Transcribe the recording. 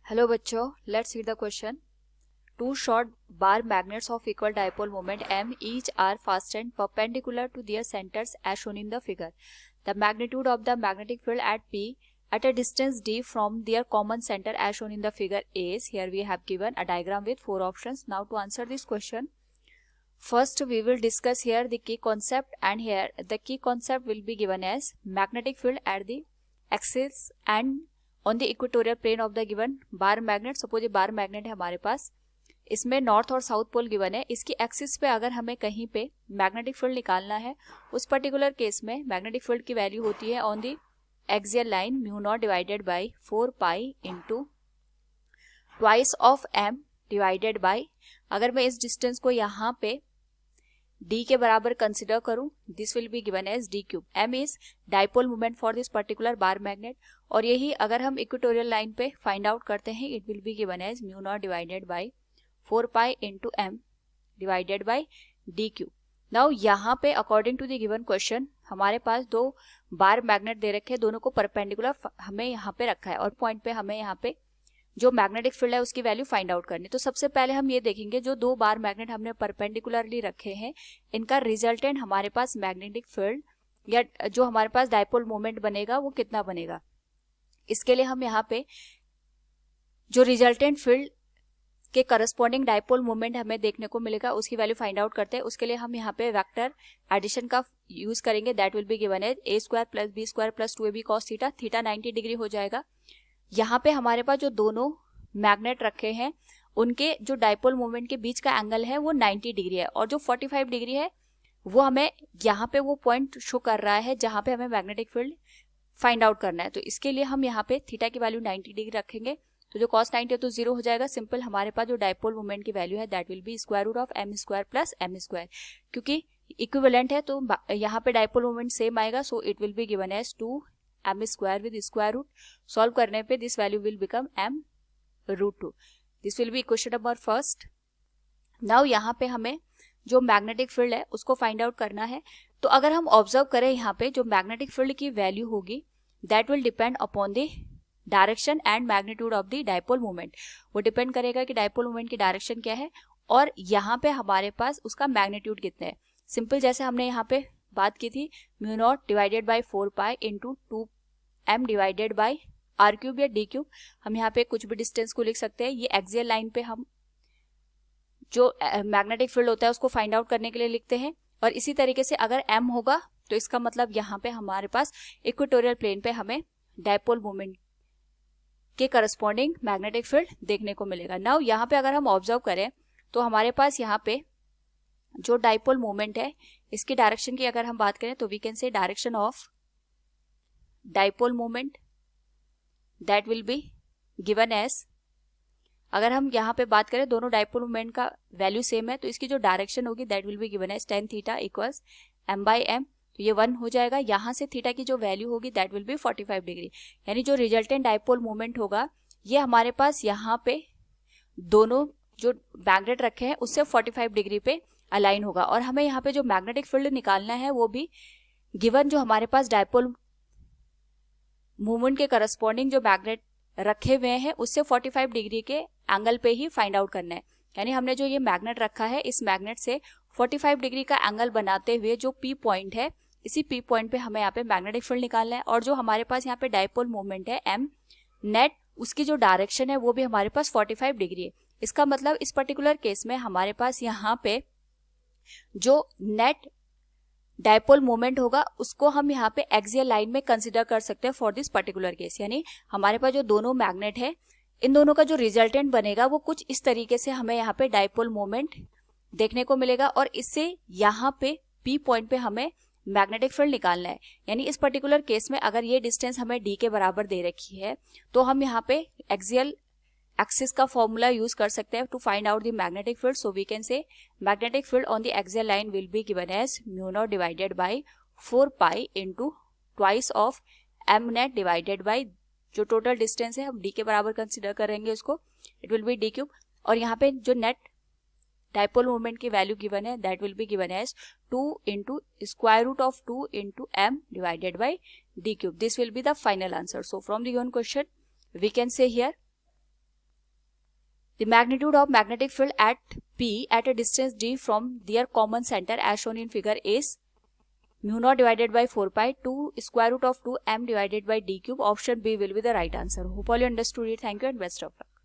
Hello बच्चों, let's read the question. Two short bar magnets of equal dipole moment m each are fastened perpendicular to their centers as shown in the figure. The magnitude of the magnetic field at P at a distance d from their common center as shown in the figure is. Here we have given a diagram with 4 options. Now to answer this question, first we will discuss here the key concept, and here the key concept will be given as magnetic field at the axis and on the equatorial plane of the given bar magnet. Suppose ये bar magnet है हमारे पास, इसमें north और south pole given है. इसकी axis पे अगर हमें कहीं पे मैग्नेटिक फील्ड निकालना है, उस पर्टिकुलर केस में मैग्नेटिक फील्ड की वैल्यू होती है on the axial line mu naught divided by 4 pi into twice of M divided by, अगर मैं इस डिस्टेंस को यहाँ पे d के बराबर कंसिडर करूं, this will be given as d cube. m is dipole moment for this particular bar magnet, और यही अगर हम इक्वेटोरियल लाइन पे फाइंड आउट करते हैं, it will be given as mu naught divided by 4 pi into M divided by D cube. Now यहाँ पे according to the given question हमारे पास दो बार मैग्नेट दे रखे हैं, दोनों को परपेंडिकुलर हमें यहाँ पे रखा है, और पॉइंट पे हमें यहाँ पे जो मैग्नेटिक फील्ड है उसकी वैल्यू फाइंड आउट करनी. तो सबसे पहले हम ये देखेंगे, जो दो बार मैग्नेट हमने परपेंडिकुलरली रखे हैं, इनका रिजल्टेंट हमारे पास मैग्नेटिक फील्ड या जो हमारे पास डाइपोल मोमेंट बनेगा वो कितना बनेगा. इसके लिए हम यहाँ पे जो रिजल्टेंट फील्ड के करस्पॉन्डिंग डाइपोल मोमेंट हमें देखने को मिलेगा उसकी वैल्यू फाइंड आउट करते हैं. उसके लिए हम यहाँ पे वेक्टर एडिशन का यूज करेंगे. That will be given as a square plus b square plus 2ab cos theta. Theta 90 degree हो जाएगा. यहाँ पे हमारे पास जो दोनों मैग्नेट रखे हैं उनके जो डाइपोल मोमेंट के बीच का एंगल है वो 90 डिग्री है, और जो 45 डिग्री है वो हमें यहाँ पे वो पॉइंट शो कर रहा है जहाँ पे हमें मैग्नेटिक फील्ड फाइंड आउट करना है. तो इसके लिए हम यहाँ पे थीटा की वैल्यू 90 डिग्री रखेंगे. तो जो cos 90 है तो 0 हो जाएगा. सिंपल हमारे पास जो डाइपोल मोमेंट की वैल्यू है that will be square root of m square plus m square. क्योंकि इक्विवेलेंट है तो यहाँ पे डाइपोल मोमेंट सेम आएगा, so it will be given as 2 m square with square root. Solve करने पे this value will become m root 2. This will be question number first. Now यहाँ पे हमें जो मैग्नेटिक फील्ड है उसको फाइंड आउट करना है. तो अगर हम ऑब्जर्व करें यहाँ पे जो मैग्नेटिक फील्ड की वैल्यू होगी that will depend upon the direction and magnitude of the dipole moment. वो डिपेंड करेगा कि डाइपोल मोमेंट की डायरेक्शन क्या है और यहाँ पे हमारे पास उसका मैग्नीट्यूड कितना है. सिंपल जैसे हमने यहाँ पे बात की थी, mu naught divided by 4 pi into 2m divided by r cube या d क्यूब. हम यहाँ पे कुछ भी डिस्टेंस को लिख सकते हैं. ये एक्सियल लाइन पे हम जो मैग्नेटिक फील्ड होता है उसको फाइंड आउट करने के लिए लिखते हैं. और इसी तरीके से अगर m होगा तो इसका मतलब यहाँ पे हमारे पास इक्वेटोरियल प्लेन पे हमें डाइपोल मोमेंट के करस्पॉन्डिंग मैग्नेटिक फील्ड देखने को मिलेगा. नाउ यहाँ पे अगर हम ऑब्जर्व करें तो हमारे पास यहाँ पे जो डाइपोल मोमेंट है इसकी डायरेक्शन की अगर हम बात करें तो we can say direction of dipole moment that will be given as, अगर हम यहाँ पे बात करें दोनों डाइपोल मोमेंट का वैल्यू सेम है तो इसकी जो डायरेक्शन होगी that will be given as tan theta equals m by M. तो ये 1 हो जाएगा. यहाँ से थीटा की जो वैल्यू होगी दैट विल बी 45 डिग्री. यानी जो रिजल्टेंट डाइपोल मोमेंट होगा ये हमारे पास यहाँ पे दोनों जो मैग्नेट रखे हैं उससे 45 डिग्री पे अलाइन होगा. और हमें यहाँ पे जो मैग्नेटिक फील्ड निकालना है वो भी गिवन जो हमारे पास डाइपोल मूवमेंट के करस्पॉन्डिंग जो मैग्नेट रखे हुए हैं उससे 45 डिग्री के एंगल पे ही फाइंड आउट करना है. यानी हमने जो ये मैग्नेट रखा है इस मैग्नेट से 45 डिग्री का एंगल बनाते हुए जो P पॉइंट है, इसी P पॉइंट पे हमें यहाँ पे मैग्नेटिक फील्ड निकालना है. और जो हमारे पास यहाँ पे डाइपोल मोमेंट है m नेट, उसकी जो डायरेक्शन है वो भी हमारे पास 45 डिग्री है. इसका मतलब इस पर्टिकुलर केस में हमारे पास यहाँ पे जो नेट डाइपोल मोमेंट होगा उसको हम यहाँ पे एक्सियल लाइन में कंसिडर कर सकते हैं फॉर दिस पर्टिकुलर केस. यानी हमारे पास जो दोनों मैग्नेट है इन दोनों का जो रिजल्टेंट बनेगा वो कुछ इस तरीके से हमें यहाँ पे डाइपोल मोमेंट देखने को मिलेगा. और इससे यहाँ पे P पॉइंट पे हमें मैग्नेटिक फील्ड निकालना है. यानी इस पर्टिकुलर केस में अगर ये डिस्टेंस हमें d के बराबर दे रखी है तो हम यहाँ पे एक्सियल एक्सिस का फॉर्मूला यूज कर सकते हैं to find out the magnetic field. So we can say magnetic field on the axial line will be given as mu naught divided by 4 pi into twice of m net divided by जो total distance है हम d के बराबर consider करेंगे उसको, it will be d cube. और यहाँ पे जो नेट डाइपोल मोमेंट की वैल्यू गिवन है that will be given as 2 into square root of 2 into m divided by d cube. This will be the final answer. So from the given question we can say here The magnitude of magnetic field at P at a distance d from their common center as shown in figure is mu naught divided by 4 pi to square root of 2 m divided by d cube. Option B will be the right answer. Hope all you understood it. Thank you and best of luck.